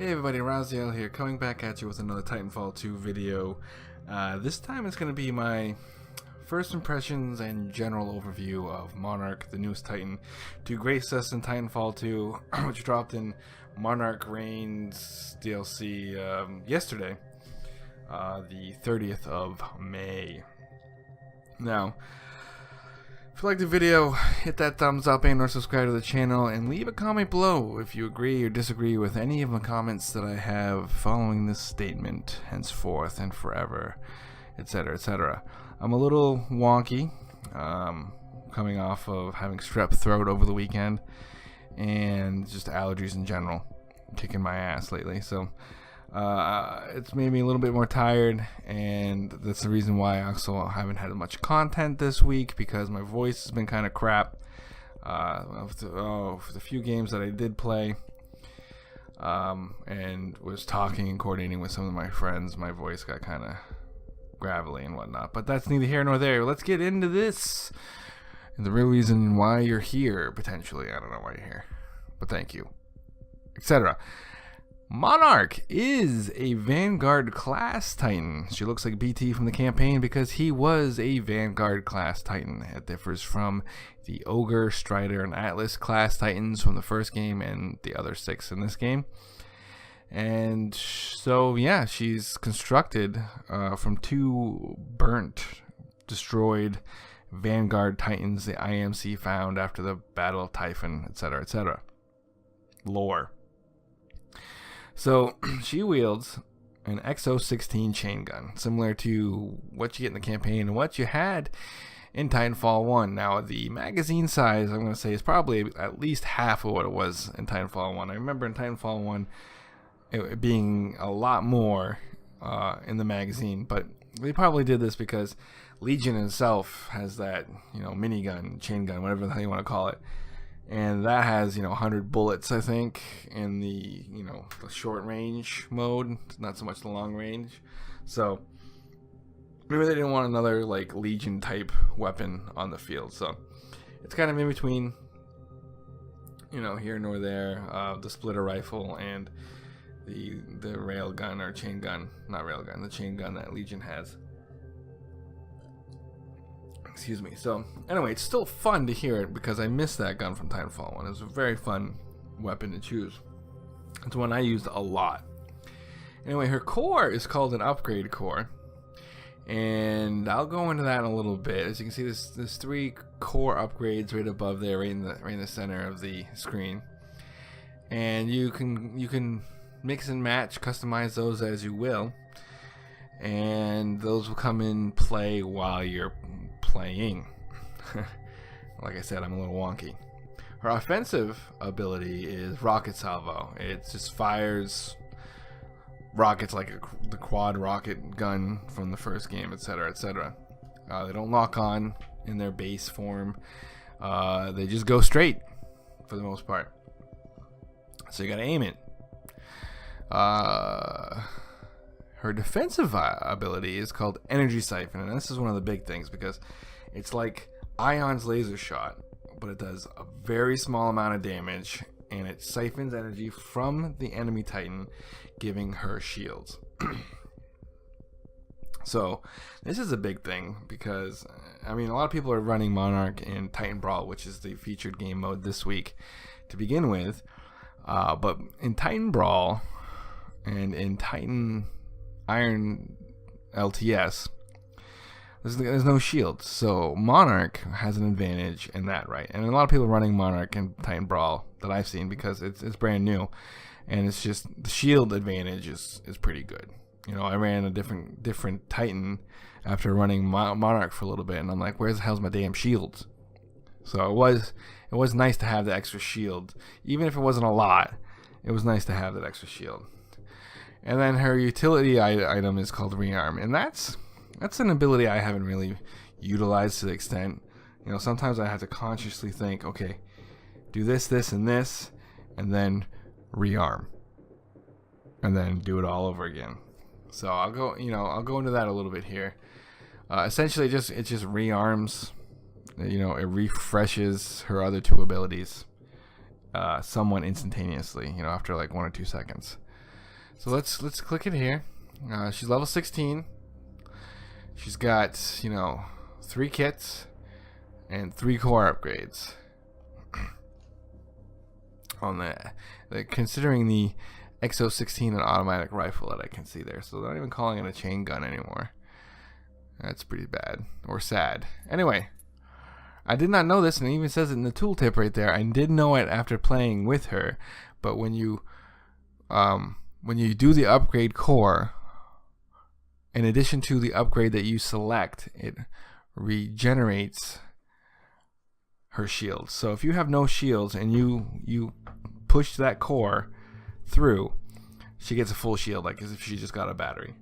Hey everybody, Raziel here, coming back at you with another Titanfall 2 video. This time it's going to be my first impressions and general overview of Monarch, the newest Titan, to grace us in Titanfall 2, which dropped in Monarch Reigns DLC yesterday, the 30th of May. Now, if you like the video, hit that thumbs up and or subscribe to the channel, and leave a comment below if you agree or disagree with any of the comments that I have following this statement, henceforth and forever, etc., etc. I'm a little wonky, coming off of having strep throat over the weekend, and just allergies in general, kicking my ass lately, so it's made me a little bit more tired, and that's the reason why I also haven't had much content this week, because my voice has been kind of crap. For the few games that I did play, and was talking and coordinating with some of my friends, my voice got kind of gravelly and whatnot, but that's neither here nor there. Let's get into this, and the real reason why you're here, potentially. I don't know why you're here, but thank you, etc. Monarch is a Vanguard class Titan. She looks like BT from the campaign because he was a Vanguard class Titan. It differs from the Ogre, Strider, and Atlas class Titans from the first game and the other 6 in this game. And so, yeah, she's constructed from 2 burnt, destroyed Vanguard Titans the IMC found after the Battle of Typhon, etc., etc. Lore. So, she wields an XO16 chain gun, similar to what you get in the campaign and what you had in Titanfall 1. Now, the magazine size, I'm going to say, is probably at least half of what it was in Titanfall 1. I remember in Titanfall 1 it being a lot more in the magazine, but they probably did this because Legion itself has that, minigun, chain gun, whatever the hell you want to call it. And that has, 100 bullets, I think, in the, the short range mode, not so much the long range. So, maybe they didn't want another, Legion type weapon on the field. So, it's kind of in between, here nor there, the splitter rifle and the rail gun or chain gun, not rail gun, the chain gun that Legion has. Excuse me. So, anyway, it's still fun to hear it because I missed that gun from Titanfall 1. It was a very fun weapon to choose. It's one I used a lot. Anyway, her core is called an upgrade core, and I'll go into that in a little bit. As you can see, there's 3 core upgrades right above there, right in the center of the screen, and you can mix and match, customize those as you will, and those will come in play while you're playing. Like I said, I'm a little wonky. Her offensive ability is rocket salvo. It just fires rockets like the quad rocket gun from the first game, etc., etc. They don't lock on in their base form. They just go straight for the most part. So you gotta aim it. Her defensive ability is called Energy Siphon, and this is one of the big things because it's like Ion's laser shot, but it does a very small amount of damage, and it siphons energy from the enemy Titan, giving her shields. So this is a big thing because, a lot of people are running Monarch in Titan Brawl, which is the featured game mode this week to begin with, but in Titan Brawl and in Titan Iron LTS, there's no shields, so Monarch has an advantage in that, right? And a lot of people running Monarch in Titan Brawl that I've seen because it's brand new, and it's just the shield advantage is pretty good. I ran a different Titan after running Monarch for a little bit, and I'm like, where's the hell's my damn shields? So it was nice to have the extra shield, even if it wasn't a lot. It was nice to have that extra shield. And then her utility item is called Rearm, and that's an ability I haven't really utilized to the extent. Sometimes I have to consciously think, okay, do this, this, and this, and then rearm, and then do it all over again. So I'll go into that a little bit here. Essentially, it just rearms. It refreshes her other 2 abilities somewhat instantaneously. After like 1 or 2 seconds. So let's click it here. She's level 16. She's got, you know, 3 kits and 3 core upgrades. On the considering the XO16 and automatic rifle that I can see there, so they're not even calling it a chain gun anymore. That's pretty bad or sad. Anyway, I did not know this, and it even says it in the tooltip right there. I did know it after playing with her, but when you do the upgrade core, in addition to the upgrade that you select, it regenerates her shields. So if you have no shields and you push that core through, she gets a full shield, like as if she just got a battery.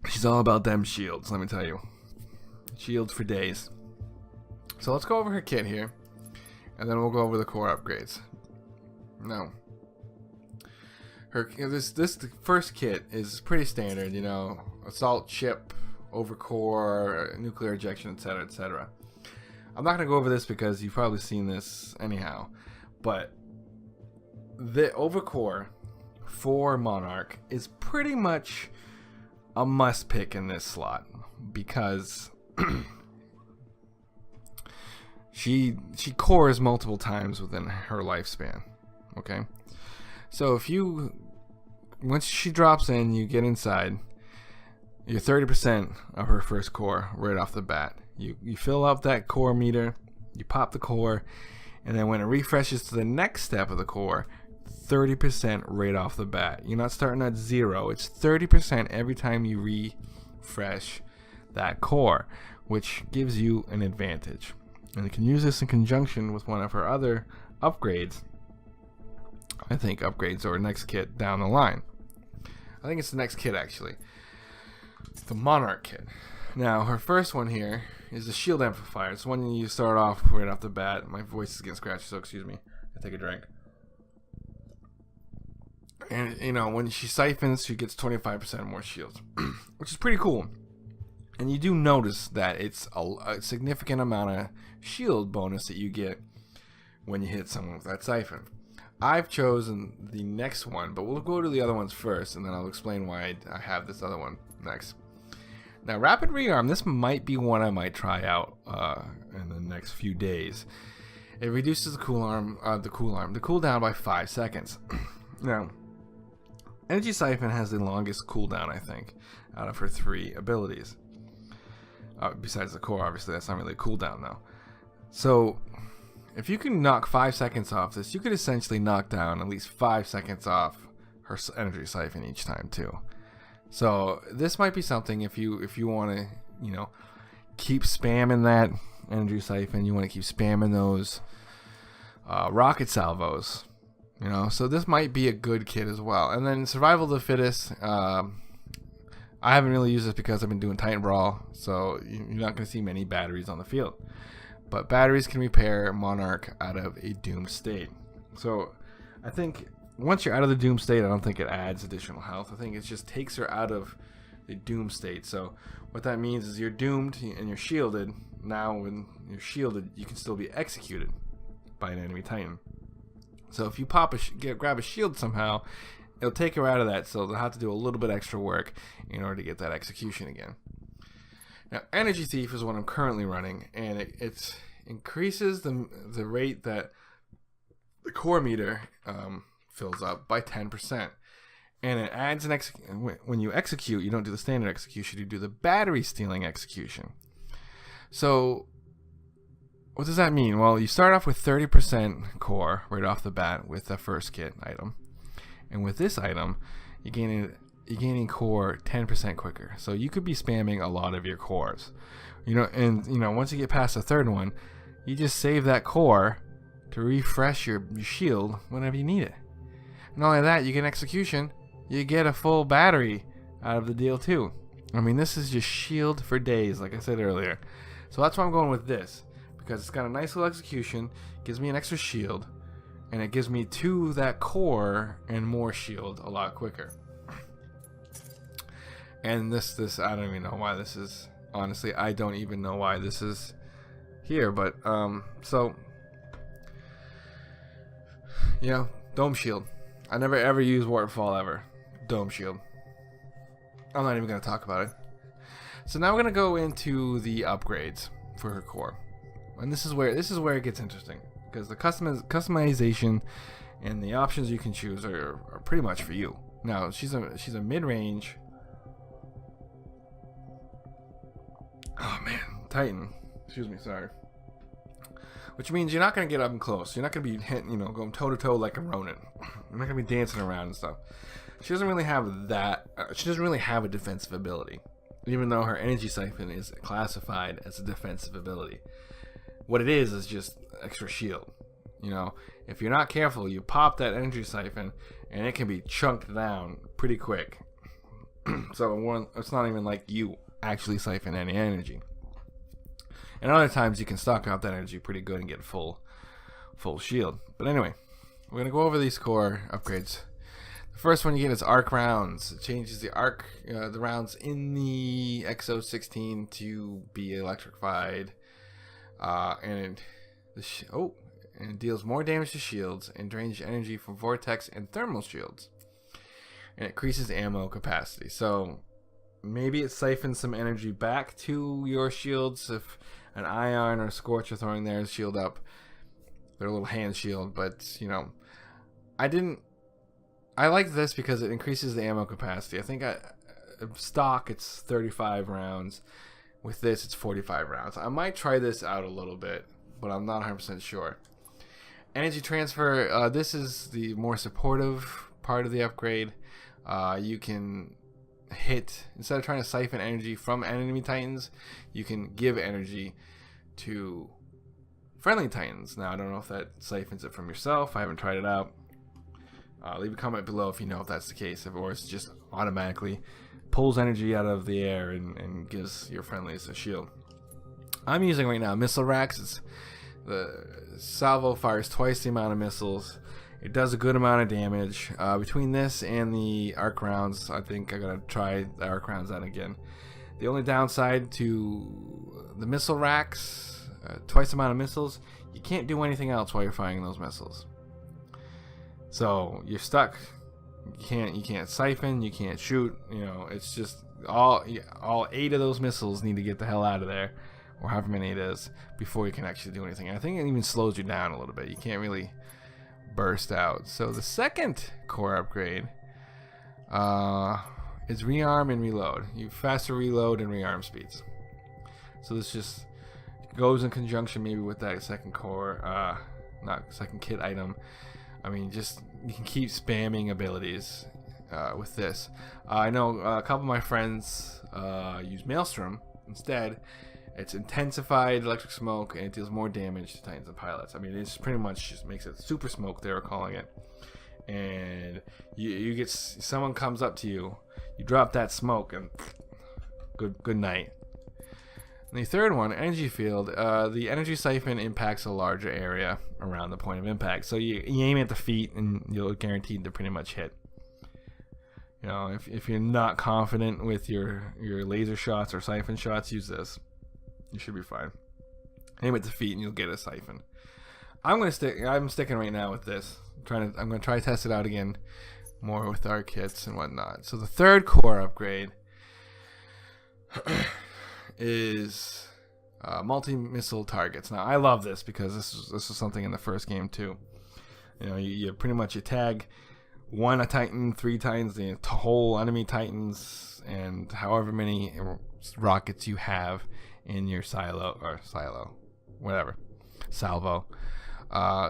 She's all about them shields, let me tell you. Shields for days. So let's go over her kit here, and then we'll go over the core upgrades. Now, this first kit is pretty standard, you know, assault chip, overcore, nuclear ejection, etc., etc. I'm not going to go over this because you've probably seen this anyhow, but the overcore for Monarch is pretty much a must pick in this slot because she cores multiple times within her lifespan. Okay, so once she drops in, you get inside, you're 30% of her first core right off the bat. You fill up that core meter, you pop the core, and then when it refreshes to the next step of the core, 30% right off the bat. You're not starting at 0. It's 30% every time you refresh that core, which gives you an advantage. And you can use this in conjunction with one of her other upgrades. I think upgrades or next kit down the line. I think it's the next kit actually. It's the Monarch kit. Now her first one here is the shield amplifier. It's one you start off right off the bat. My voice is getting scratchy, so excuse me. I take a drink. And you know, when she siphons, she gets 25% more shields, which is pretty cool. And you do notice that it's a significant amount of shield bonus that you get when you hit someone with that siphon. I've chosen the next one, but we'll go to the other ones first, and then I'll explain why I have this other one next. Now, rapid rearm, this might be one I might try out in the next few days. It reduces the cooldown by 5 seconds. Now, Energy Siphon has the longest cooldown, I think, out of her 3 abilities. Besides the core, obviously, that's not really a cooldown, though. So, if you can knock 5 seconds off this, you could essentially knock down at least 5 seconds off her Energy Siphon each time, too. So, this might be something if you want to, you know, keep spamming that Energy Siphon, you want to keep spamming those rocket salvos. You know, so this might be a good kit as well. And then Survival of the Fittest, I haven't really used this because I've been doing Titan Brawl, so you're not going to see many batteries on the field. But batteries can repair Monarch out of a doomed state. So I think once you're out of the doomed state, I don't think it adds additional health. I think it just takes her out of the doomed state. So what that means is you're doomed and you're shielded. Now when you're shielded, you can still be executed by an enemy Titan. So if you grab a shield somehow, it'll take her out of that, so they'll have to do a little bit extra work in order to get that execution again. Now, Energy Thief is what I'm currently running, and it increases the rate that the core meter fills up by 10%. And it adds when you execute, you don't do the standard execution, you do the battery stealing execution. So what does that mean? Well, you start off with 30% core right off the bat with the first kit item. And with this item, you're gaining core 10% quicker. So you could be spamming a lot of your cores. You know, and you know, once you get past the third one, you just save that core to refresh your shield whenever you need it. Not only that, you get execution, you get a full battery out of the deal too. I mean, this is just shield for days, like I said earlier. So that's why I'm going with this. Because it's got a nice little execution, gives me an extra shield, and it gives me 2 that core and more shield a lot quicker. And this I don't even know why this is. Honestly, I don't even know why this is here. But so you know, Dome Shield. I never ever use Warpfall ever. Dome Shield. I'm not even going to talk about it. So now we're going to go into the upgrades for her core. And this is where it gets interesting. Because the customization and the options you can choose are pretty much for you. Now, she's a mid-range. Oh man, Titan. Excuse me, sorry. Which means you're not going to get up and close. You're not going to be going toe to toe like a Ronin. You're not going to be dancing around and stuff. She doesn't really have that. She doesn't really have a defensive ability, even though her energy siphon is classified as a defensive ability. What it is just extra shield. If you're not careful, you pop that energy siphon, and it can be chunked down pretty quick. So it's not even like you actually siphon any energy. And other times you can stock out that energy pretty good and get full shield. But anyway, we're gonna go over these core upgrades. The first one you get is arc rounds. It changes the the rounds in the XO16 to be electrified, and it deals more damage to shields and drains energy from vortex and thermal shields, and it increases ammo capacity. So maybe it siphons some energy back to your shields if an Ion or a Scorch are throwing their shield up, their little hand shield. But I like this because it increases the ammo capacity. I think stock it's 35 rounds. With this it's 45 rounds. I might try this out a little bit, but I'm not 100% sure. Energy transfer, this is the more supportive part of the upgrade. You can hit, instead of trying to siphon energy from enemy Titans, you can give energy to friendly Titans. Now I don't know if that siphons it from yourself. I haven't tried it out. Leave a comment below if you know if that's the case, or it's just automatically pulls energy out of the air and gives your friendlies a shield. I'm using right now missile racks. The salvo fires twice the amount of missiles. It does a good amount of damage. Between this and the arc rounds, I think I gotta try the arc rounds out again. The only downside to the missile racks, twice the amount of missiles, you can't do anything else while you're firing those missiles. So you're stuck. You can't siphon. You can't shoot. It's just all 8 of those missiles need to get the hell out of there, or however many it is, before you can actually do anything. And I think it even slows you down a little bit. You can't really burst out. So the second core upgrade is rearm and reload. You faster reload and rearm speeds. So this just goes in conjunction maybe with that second core, not second kit item. I mean, just you can keep spamming abilities with this. I know a couple of my friends use Maelstrom instead. It's intensified electric smoke, and it deals more damage to Titans and pilots. I mean, it's pretty much just makes it super smoke, they were calling it. And you get, someone comes up to you, you drop that smoke, and good night. And the third one, energy field. The energy siphon impacts a larger area around the point of impact. So you aim at the feet, and you're guaranteed to pretty much hit. If you're not confident with your laser shots or siphon shots, use this. You should be fine. Aim at the feet and you'll get a siphon. I'm sticking right now with this. I'm gonna try to test it out again more with our kits and whatnot. So the third core upgrade is multi-missile targets. Now I love this because this is something in the first game too. You pretty much you tag a Titan, 3 Titans, the whole enemy Titans, and however many rockets you have in your salvo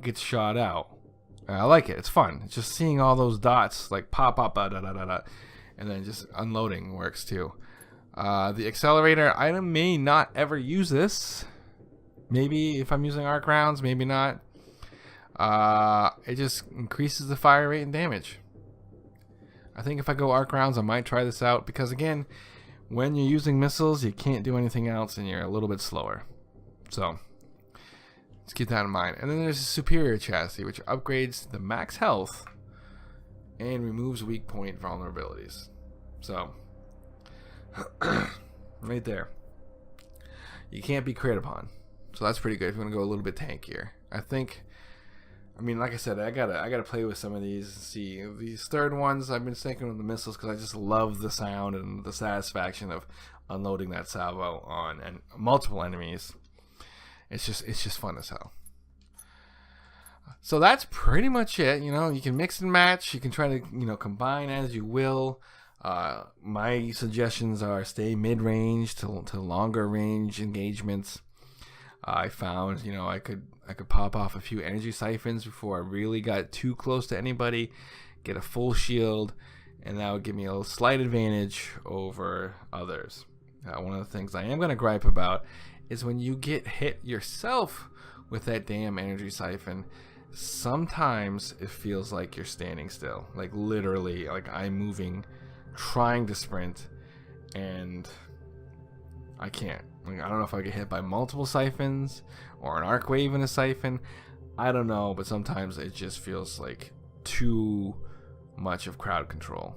gets shot out. I like it. It's fun. It's just seeing all those dots like pop up, and then just unloading works too. The accelerator item may not ever use this. Maybe if I'm using arc rounds, maybe not. It just increases the fire rate and damage. I think if I go arc rounds, I might try this out because again, when you're using missiles, you can't do anything else and you're a little bit slower. So let's keep that in mind. And then there's a superior chassis, which upgrades the max health and removes weak point vulnerabilities. So right there, you can't be crit upon. So that's pretty good if you want to go a little bit tankier. I think I mean, like I said, I gotta play with some of these and see. These third ones, I've been sticking with the missiles because I just love the sound and the satisfaction of unloading that salvo on and multiple enemies. It's just fun as hell. So that's pretty much it. You know, you can mix and match. You can try to combine as you will. My suggestions are stay mid-range to longer range engagements. I found I could pop off a few energy siphons before I really got too close to anybody, get a full shield, and that would give me a slight advantage over others. One of the things I am going to gripe about is when you get hit yourself with that damn energy siphon, sometimes it feels like you're standing still. Like literally, like I'm moving, trying to sprint, and I can't. Like, I don't know if I get hit by multiple siphons or an arc wave in a siphon. I don't know, but sometimes it just feels like too much of crowd control.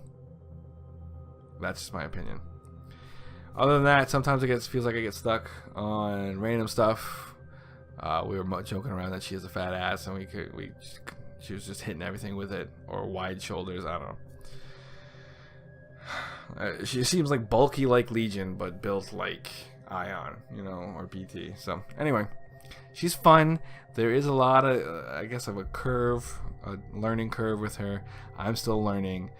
That's just my opinion. Other than that, sometimes it feels like I get stuck on random stuff. We were joking around that she has a fat ass, and she was just hitting everything with it, or wide shoulders. I don't know. She seems like bulky like Legion, but built like Ion, or BT. So anyway, she's fun. There is a lot of, I guess, of a learning curve with her. I'm still learning.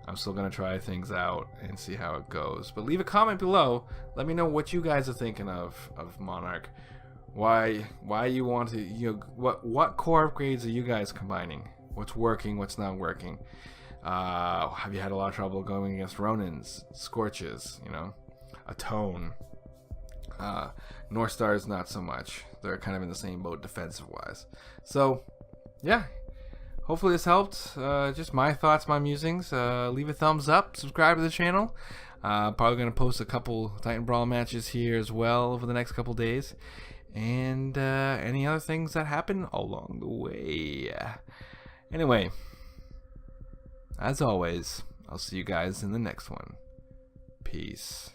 I'm still gonna try things out and see how it goes. But leave a comment below. Let me know what you guys are thinking of Monarch. Why you want to, what core upgrades are you guys combining? What's working? What's not working? Have you had a lot of trouble going against Ronins, Scorches, a Tone? North Stars not so much. They're kind of in the same boat defensive wise. So yeah, hopefully this helped. Just my thoughts, my musings. Leave a thumbs up, subscribe to the channel. Probably gonna post a couple Titan Brawl matches here as well over the next couple days, and any other things that happen along the way. Anyway, as always, I'll see you guys in the next one. Peace.